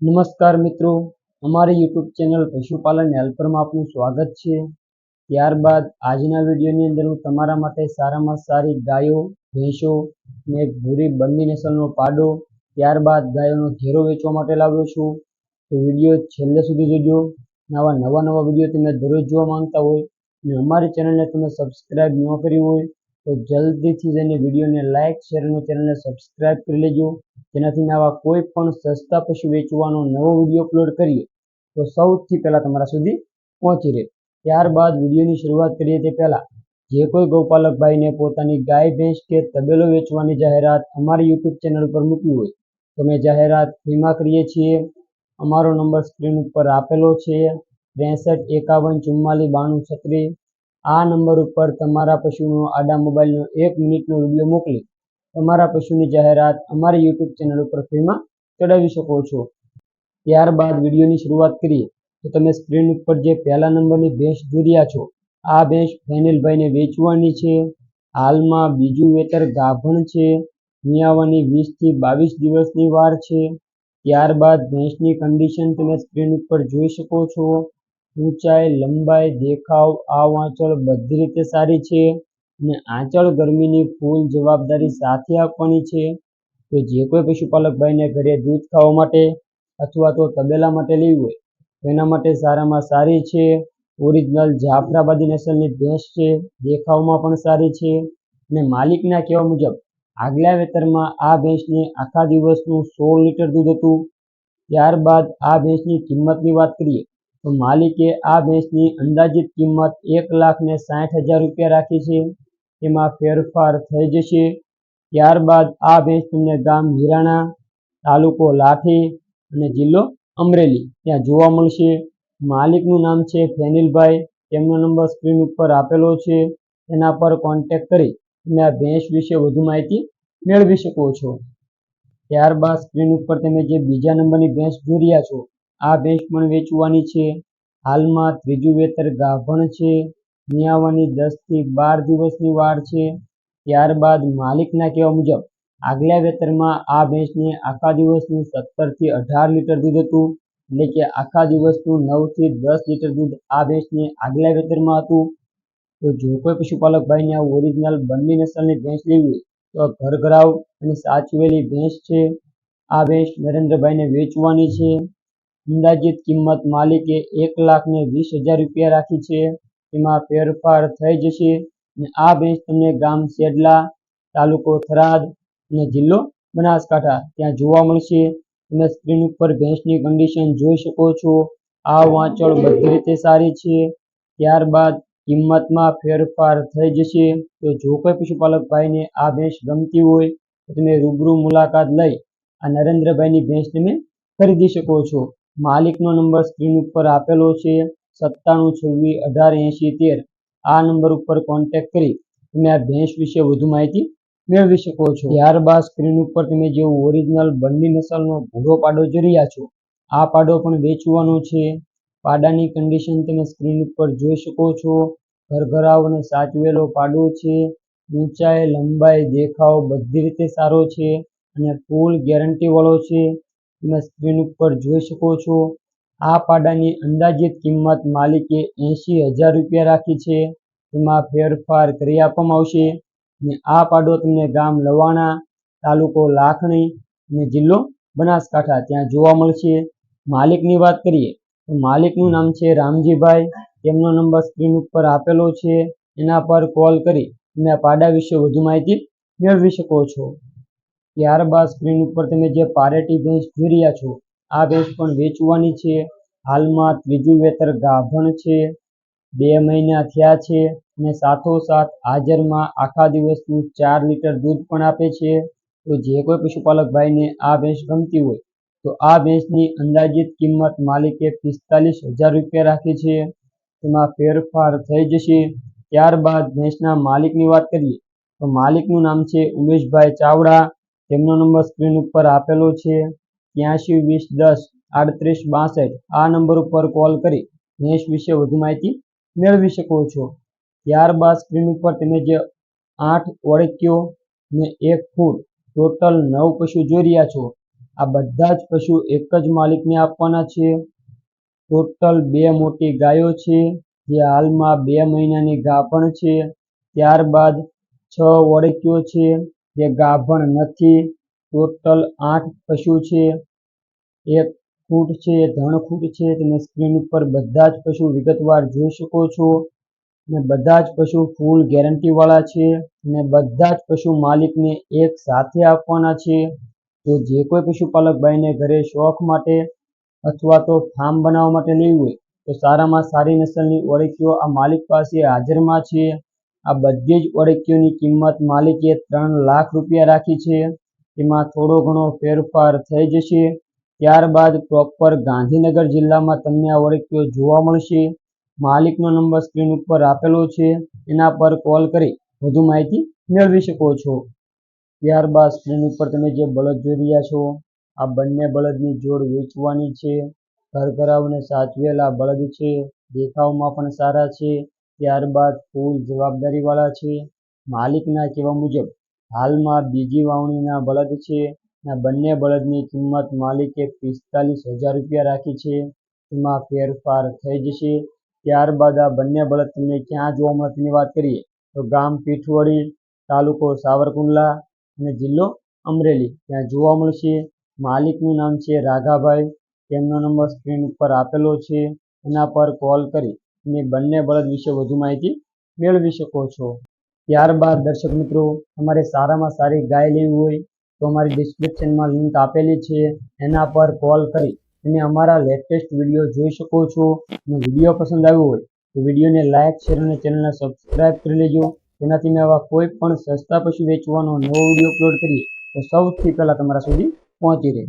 નમસ્કાર મિત્રો, અમારી યુટ્યુબ ચેનલ પશુપાલન હેલ્પર માં આપનું સ્વાગત છે। ત્યારબાદ આજના વિડીયોની અંદર હું તમારા માટે સારામાં સારી ગાયો, ભેંસો અને ભૂરી બંને નસલનો પાડો, ત્યારબાદ ગાયોનો ઘેરો વેચવા માટે લાવ્યો છું। તો વિડીયો છેલ્લે સુધી જોજો। આવા નવા વિડીયો તમે દરરોજ જોવા માંગતા હોય અને અમારી ચેનલને તમે સબસ્ક્રાઇબ ન કરી હોય તો જલ્દીથી જઈને વિડીયોને લાઇક, શેર અને ચેનલને સબસ્ક્રાઇબ કરી લેજો, જેનાથી આવા કોઈ પણ સસ્તા પશુ વેચવાનો નવો વિડીયો અપલોડ કરીએ તો સૌથી પહેલા તમારા સુધી પહોંચી રહે। ત્યારબાદ વિડીયોની શરૂઆત કરીએ તે પહેલા જે કોઈ ગૌપાલક ભાઈને પોતાની ગાય, ભેંસ કે તબેલો વેચવાની જાહેરાત અમારી યુટ્યુબ ચેનલ પર મૂકવી હોય તો અમે જાહેરાત ફ્રીમાં કરીએ છીએ। અમારો નંબર સ્ક્રીન ઉપર આપેલો છે 63 51 44 92 36। આ નંબર ઉપર તમારા પશુનો આડા મોબાઈલનો 1 મિનિટનો વિડીયો મોકલી તમારા પશુની જાહેરાત અમારી યુટ્યુબ ચેનલ ઉપર ફ્રીમાં ચડાવી શકો છો। ત્યારબાદ વિડીયોની શરૂઆત કરીએ તો તમે સ્ક્રીન ઉપર જે પહેલા નંબરની ભેંસ જોઈ રહ્યા છો, આ ભેંસ ફેનિલભાઈને વેચવાની છે। હાલમાં બીજું વેતર ગાભણ છે, મિયાવાની 20 થી 22 દિવસની વાર છે। ત્યારબાદ ભેંસની કન્ડિશન તમે સ્ક્રીન ઉપર જોઈ શકો છો। ઊંચાઈ, લંબાઈ, દેખાવ, આવ આંચળ બધી રીતે સારી છે અને આંચળ ગરમીની ફૂલ જવાબદારી સાથે આપવાની છે। તો જે કોઈ પશુપાલક ભાઈને ઘરે દૂધ ખાવા માટે અથવા તો તબેલા માટે લેવી હોય તો એના માટે સારામાં સારી છે। ઓરિજિનલ જાફરાબાદી નસલની ભેંસ છે, દેખાવમાં પણ સારી છે અને માલિકના કહેવા મુજબ આગલા વેતરમાં આ ભેંસને આખા દિવસનું 16 લીટર દૂધ હતું। ત્યારબાદ આ ભેંસની કિંમતની વાત કરીએ તો માલિકે આ ભેંસની અંદાજિત કિંમત 1,60,000 રૂપિયા રાખી છે, તેમાં ફેરફાર થઈ જશે। ત્યારબાદ આ ભેંસ તમને ગામ હિરાણા, તાલુકો લાઠી અને જિલ્લો અમરેલી ત્યાં જોવા મળશે। માલિકનું નામ છે ફેનિલભાઈ, તેમનો નંબર સ્ક્રીન ઉપર આપેલો છે, એના પર કોન્ટેક્ટ કરી તમે આ ભેંસ વિશે વધુ માહિતી મેળવી શકો છો। ત્યારબાદ સ્ક્રીન ઉપર તમે જે બીજા નંબરની ભેંસ જોઈ રહ્યા છો, આ ભેંસ પણ વેચવાની છે। હાલમાં ત્રીજું વેતર ગાભણ છે, મિયાવાની 10 થી 12 દિવસની વાર છે। ત્યારબાદ માલિકના કહેવા મુજબ આગલા વેતરમાં આ ભેંસને આખા દિવસનું 17 થી 18 લીટર દૂધ હતું, એટલે કે આખા દિવસનું 9 થી 10 લીટર દૂધ આ ભેંસને આગલા વેતરમાં હતું। તો જો કોઈ પશુપાલક ભાઈને આ ઓરિજિનલ બંને નસલની ભેંસ લેવી હોય તો ઘરઘરાવ અને સાચવેલી ભેંસ છે। આ ભેંસ નરેન્દ્રભાઈને વેચવાની છે। અંદાજિત કિંમત માલિકે 1,20,000 રૂપિયા રાખી છે, તેમાં ફેરફાર થઈ જશે અને આ ભેંસ તમને ગામ સેડલા, તાલુકો થરાદ અને જિલ્લો બનાસકાંઠા ત્યાં જોવા મળશે। તમે સ્ક્રીન ઉપર ભેંસની કન્ડિશન જોઈ શકો છો। આ વાંચળ બધી રીતે સારી છે। ત્યારબાદ કિંમતમાં ફેરફાર થઈ જશે। તો જો કોઈ પશુપાલક ભાઈને આ ભેંસ ગમતી હોય તો તમે રૂબરૂ મુલાકાત લઈ આ નરેન્દ્રભાઈની ભેંસ તમે ખરીદી શકો છો। માલિકનો નંબર સ્ક્રીન ઉપર આપેલો છે 9726188013। આ નંબર ઉપર કોન્ટેક્ટ કરી તમે આ ભેંસ વિશે વધુ માહિતી મેળવી શકો છો। ત્યારબાદ સ્ક્રીન ઉપર તમે જે ઓરિજિનલ બંને નસલનો ભૂરો પાડો જોઈ રહ્યા છો, આ પાડો પણ વેચવાનો છે। પાડાની કન્ડિશન તમે સ્ક્રીન ઉપર જોઈ શકો છો। ઘરઘરાવ અને સાચવેલો પાડો છે। ઊંચાઈ, લંબાઈ, દેખાવ બધી રીતે સારો છે અને ફૂલ ગેરંટી વાળો છે, તમે સ્ક્રીન ઉપર જોઈ શકો છો। આ પાડાની અંદાજિત કિંમત માલિકે 80,000 રૂપિયા રાખી છે, તેમાં ફેરફાર કરી આપવામાં આવશે અને આ પાડો તમને ગામ લવાણા, તાલુકો લાખણી અને જિલ્લો બનાસકાંઠા ત્યાં જોવા મળશે। માલિકની વાત કરીએ તો માલિકનું નામ છે રામજીભાઈ, તેમનો નંબર સ્ક્રીન ઉપર આપેલો છે, એના પર કોલ કરી તમે આ પાડા વિશે વધુ માહિતી મેળવી શકો છો। ત્યારબાદ સ્ક્રીન ઉપર તમે જે પારેટી ભેંસ જોઈ રહ્યા છો, આ ભેંસ પણ વેચવાની છે। હાલમાં ત્રીજું વેતર ગાભણ છે, 2 મહિના થયા છે અને સાથોસાથ હાજરમાં આખા દિવસનું 4 લીટર દૂધ પણ આપે છે। તો જે કોઈ પશુપાલક ભાઈને આ ભેંસ ગમતી હોય તો આ ભેંસની અંદાજિત કિંમત માલિકે 45,000 રૂપિયા રાખી છે, તેમાં ફેરફાર થઈ જશે। ત્યારબાદ ભેંસના માલિકની વાત કરીએ તો માલિકનું નામ છે ઉમેશભાઈ ચાવડા, તેમનો નંબર સ્ક્રીન ઉપર આપેલો છે 8320103862। આ નંબર ઉપર કોલ કરી ભેંસ વિશે વધુ માહિતી મેળવી શકો છો। ત્યારબાદ સ્ક્રીન ઉપર તમે જે 8 ઓળખ્યો ને 1 ફૂટ ટોટલ 9 પશુ જોઈ રહ્યા છો, આ બધા જ પશુ એક જ માલિકને આપવાના છે. ટોટલ 2 મોટી ગાયો છે જે હાલમાં 2 મહિનાની ગાભણ છે. ત્યારબાદ 6 ઓળકીઓ છે જે ગાભણ નથી. ટોટલ 8 પશુ છે. એક ખૂંટ છે, ધણ ખૂંટ છે. તમે સ્ક્રીન ઉપર બધા જ પશુ વિગતવાર જોઈ શકો છો. અને બધા જ પશુ ફૂલ ગેરંટી વાળા છે અને બધા જ પશુ માલિકને એક સાથે આપવાના છે. તો જે કોઈ પશુપાલક ભાઈને ઘરે શોખ માટે અથવા તો ફાર્મ બનાવવા માટે લેવું હોય તો સારામાં સારી નસલની ઓળકીઓ આ માલિક પાસે હાજરમાં છે. આ બધી જ ઓળકીઓની કિંમત માલિકે 3 લાખ રૂપિયા રાખી છે. તેમાં થોડો ઘણો ફેરફાર થઈ જશે. ત્યારબાદ પ્રોપર ગાંધીનગર જિલ્લામાં તમને આ ઓળકીઓ જોવા મળશે. માલિકનો નંબર સ્ક્રીન ઉપર આપેલો છે, એના પર કોલ કરી વધુ માહિતી મેળવી શકો છો. ત્યારબાદ સ્ક્રીન ઉપર તમે જે બળદ જોઈ રહ્યા છો, આ બંને બળદની જોડ વેચવાની છે. ઘરઘરાઓને સાચવેલા બળદ છે, દેખાવમાં પણ સારા છે. ત્યારબાદ ફૂલ જવાબદારીવાળા છે. માલિકના કહેવા મુજબ હાલમાં બીજી વાવણીના બળદ છે. આ બંને બળદની કિંમત માલિકે 45,000 રૂપિયા રાખી છે. એમાં ફેરફાર થઈ જશે. ત્યારબાદ આ બંને બળદ તમને ક્યાં જોવા મળે તેની વાત કરીએ તો ગામ પીઠવડી, તાલુકો સાવરકુંડલા અને જિલ્લો અમરેલી ત્યાં જોવા મળશે. માલિકનું નામ છે રાઘાભાઈ. તેમનો નંબર સ્ક્રીન ઉપર આપેલો છે, એના પર કોલ કરી તમે બંને બળદ વિશે વધુ માહિતી મેળવી શકો છો. ત્યારબાદ દર્શક મિત્રો, તમારે સારામાં સારી ગાય લેવી હોય તો અમારી ડિસ્ક્રિપ્શનમાં લિંક આપેલી છે, એના પર કોલ કરી તમે અમારા લેટેસ્ટ વિડીયો જોઈ શકો છો. અને વિડીયો પસંદ આવ્યો હોય તો વિડીયોને લાઇક, શેર અને ચેનલને સબસ્ક્રાઇબ કરી લેજો. તેનાથી મેં આવા કોઈ પણ સસ્તા પશુ વેચવાનો નવો વિડીયો અપલોડ કરીએ તો સૌથી પહેલાં તમારા સુધી પહોંચી રહે.